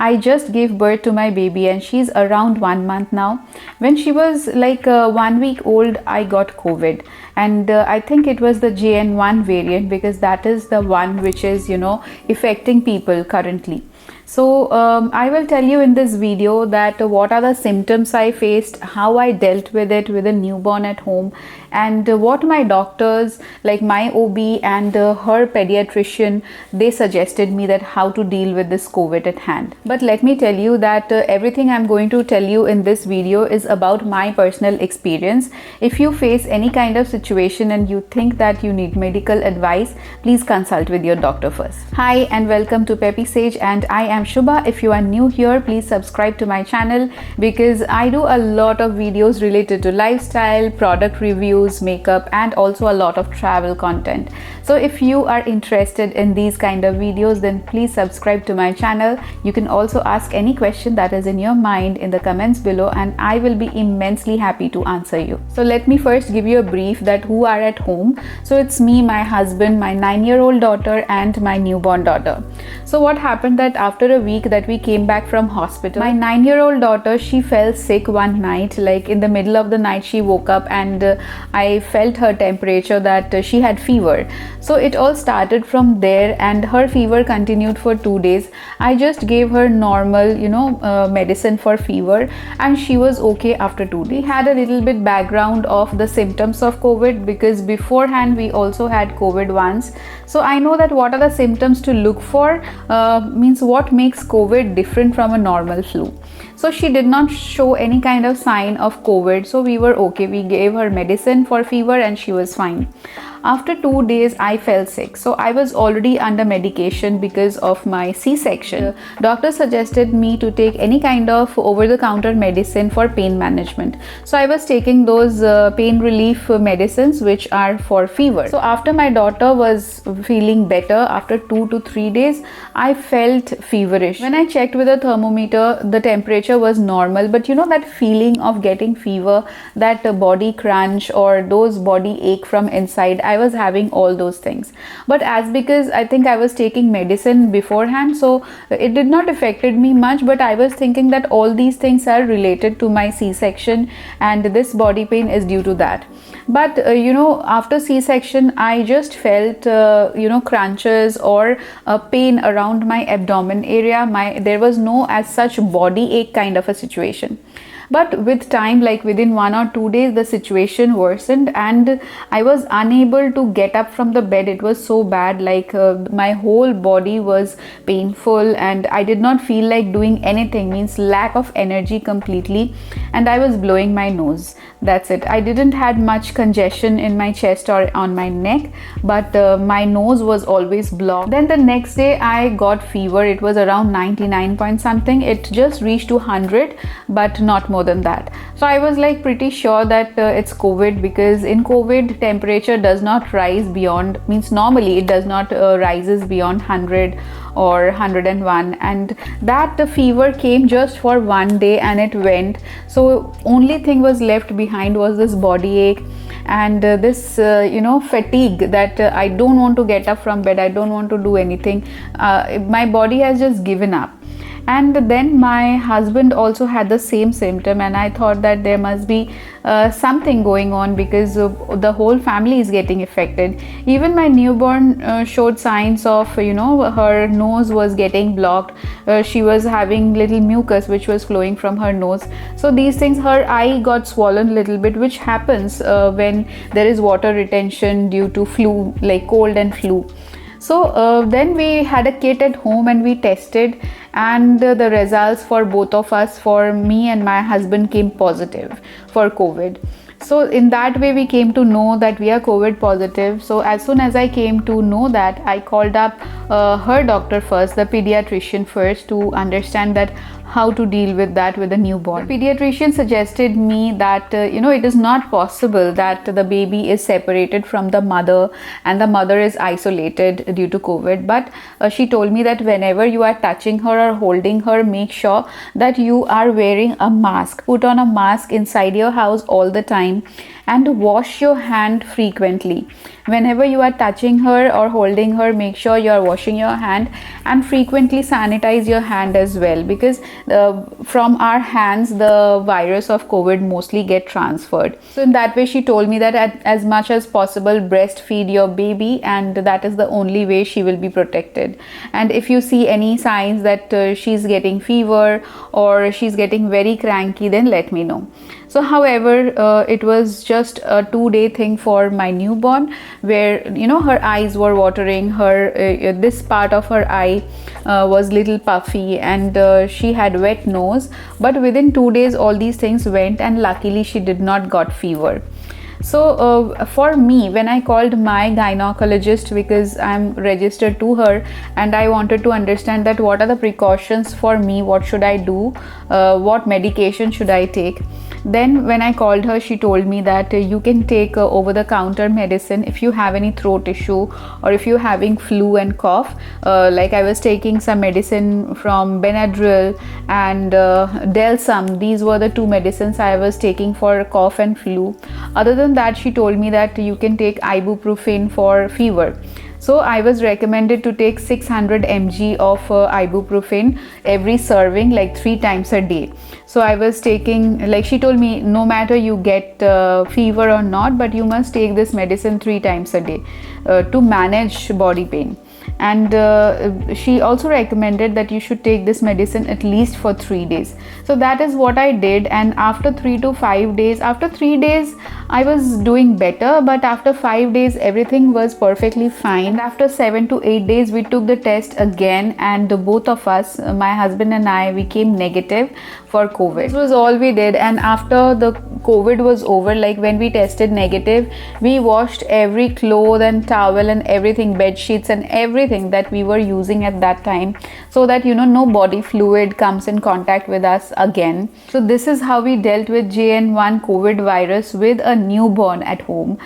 I just gave birth to my baby and she's around 1 month now. When she was like 1 week old, I got COVID, and I think it was the JN.1 variant, because that is the one which is, affecting people currently. So I will tell you in this video that what are the symptoms I faced, how I dealt with it with a newborn at home, and what my doctors, like my OB and her pediatrician, they suggested me that how to deal with this COVID at hand. But let me tell you that everything I'm going to tell you in this video is about my personal experience. If you face any kind of situation and you think that you need medical advice, please consult with your doctor first. Hi and welcome to Peppy Sage, and I am Shubha. If you are new here, please subscribe to my channel, because I do a lot of videos related to lifestyle, product reviews, makeup, and also a lot of travel content. So if you are interested in these kind of videos, then please subscribe to my channel. You can also ask any question that is in your mind in the comments below, and I will be immensely happy to answer you. So let me first give you a brief that who are at home. So it's me, my husband, my 9-year-old daughter, and my newborn daughter. So what happened that after a week that we came back from hospital, my 9-year-old daughter, she fell sick one night. Like in the middle of the night she woke up, and I felt her temperature that she had fever. So it all started from there, and her fever continued for 2 days. I just gave her normal medicine for fever, and she was okay after 2 days. We had a little bit background of the symptoms of COVID, because beforehand we also had COVID once. So I know that what are the symptoms to look for, means what makes COVID different from a normal flu. So she did not show any kind of sign of COVID, so we were okay. We gave her medicine for fever and she was fine. After 2 days, I fell sick. So I was already under medication because of my C-section. Doctor suggested me to take any kind of over-the-counter medicine for pain management. So I was taking those pain relief medicines which are for fever. So after my daughter was feeling better, after 2 to 3 days, I felt feverish. When I checked with a thermometer, the temperature was normal, but that feeling of getting fever, that body crunch or those body ache from inside, I was having all those things. But because I think I was taking medicine beforehand, so it did not affected me much, but I was thinking that all these things are related to my C-section and this body pain is due to that. But after C-section, I just felt crunches or pain around my abdomen area. There was no as such body ache kind of a situation. But with time, like within 1 or 2 days, the situation worsened and I was unable to get up from the bed. It was so bad, like my whole body was painful and I did not feel like doing anything, means lack of energy completely, and I was blowing my nose. That's it. I didn't had much congestion in my chest or on my neck, but my nose was always blocked. Then the next day I got fever. It was around 99 point something. It just reached to 100, but not more than that. So I was like pretty sure that it's COVID, because in COVID temperature does not rise beyond, means normally it does not rises beyond 100 or 101, and that the fever came just for 1 day and it went. So only thing was left behind was this body ache and this fatigue, that I don't want to get up from bed, I don't want to do anything. My body has just given up. And then my husband also had the same symptom, and I thought that there must be something going on, because the whole family is getting affected. Even my newborn showed signs of her nose was getting blocked. She was having little mucus which was flowing from her nose. So these things, her eye got swollen a little bit, which happens when there is water retention due to flu, like cold and flu. So then we had a kit at home and we tested, and the results for both of us, for me and my husband, came positive for COVID. So in that way we came to know that we are COVID positive. So as soon as I came to know that, I called up her doctor first, the pediatrician first, to understand that how to deal with that with a newborn. The pediatrician suggested me that it is not possible that the baby is separated from the mother and the mother is isolated due to COVID, but she told me that whenever you are touching her or holding her, make sure that you are wearing a mask. Put on a mask inside your house all the time, time, and wash your hand frequently. Whenever you are touching her or holding her, make sure you are washing your hand, and frequently sanitize your hand as well, because from our hands the virus of COVID mostly get transferred. So in that way, she told me that as much as possible, breastfeed your baby, and that is the only way she will be protected. And if you see any signs that she's getting fever or she's getting very cranky, then let me know. So however, it was just a 2-day thing for my newborn, where her eyes were watering, her this part of her eye was little puffy, and she had wet nose. But within 2 days all these things went, and luckily she did not got fever. So for me, when I called my gynecologist, because I'm registered to her, and I wanted to understand that what are the precautions for me, what should I do, what medication should I take. Then when I called her, she told me that you can take over-the-counter medicine if you have any throat issue, or if you're having flu and cough. Like I was taking some medicine from Benadryl and delt. These were the 2 medicines I was taking for cough and flu. Other than that, she told me that you can take ibuprofen for fever. So I was recommended to take 600 mg of ibuprofen every serving, like 3 times a day. So I was taking, like she told me, no matter you get fever or not, but you must take this medicine 3 times a day to manage body pain. And she also recommended that you should take this medicine at least for 3 days. So that is what I did. And after 3 to 5 days, after 3 days I was doing better, but after 5 days everything was perfectly fine. And after 7 to 8 days we took the test again, and both of us, my husband and I, we came negative for COVID. This was all we did. And after the COVID was over, like when we tested negative, we washed every cloth and towel and everything, bed sheets and everything that we were using at that time, so that no body fluid comes in contact with us again. So this is how we dealt with JN.1 COVID virus with a newborn at home.